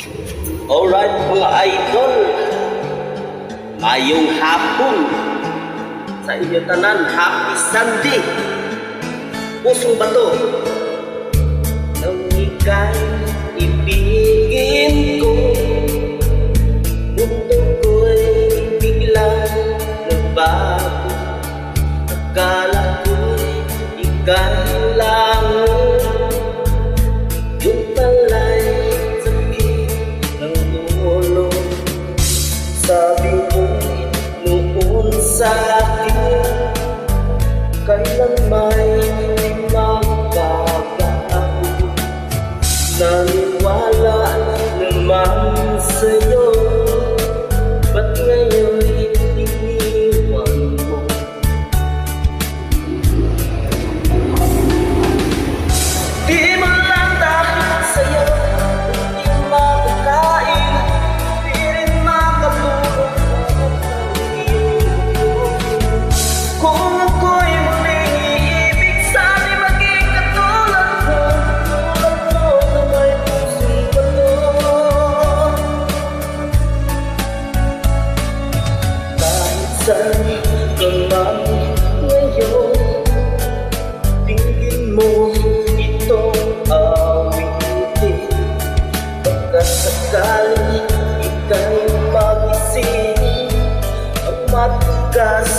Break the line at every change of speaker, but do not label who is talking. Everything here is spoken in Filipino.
Alright mga idol, ngayong hapon sa inyo tanan, happy Sunday. Pusong bato nang ika'y ibigin ko, mundo ko'y biglang nagbago. Akala ko'y ika'y lango, yung pala'y sakit ng ulo. Sabi mo noon sa akin, kailan may hindi magbabago. Naniwala naman sa'yo, ba't ngayon iniwan mo? Di mo lang dapat sa'yo, hindi makakain, di rin makatulog kung ako'y muling iibig. Sana maging katulad mo na may pusong bato. Kahit saan ka man ngayon, tingin mo itong awitin. Pagkat sakaling ika'y magising, ang matigas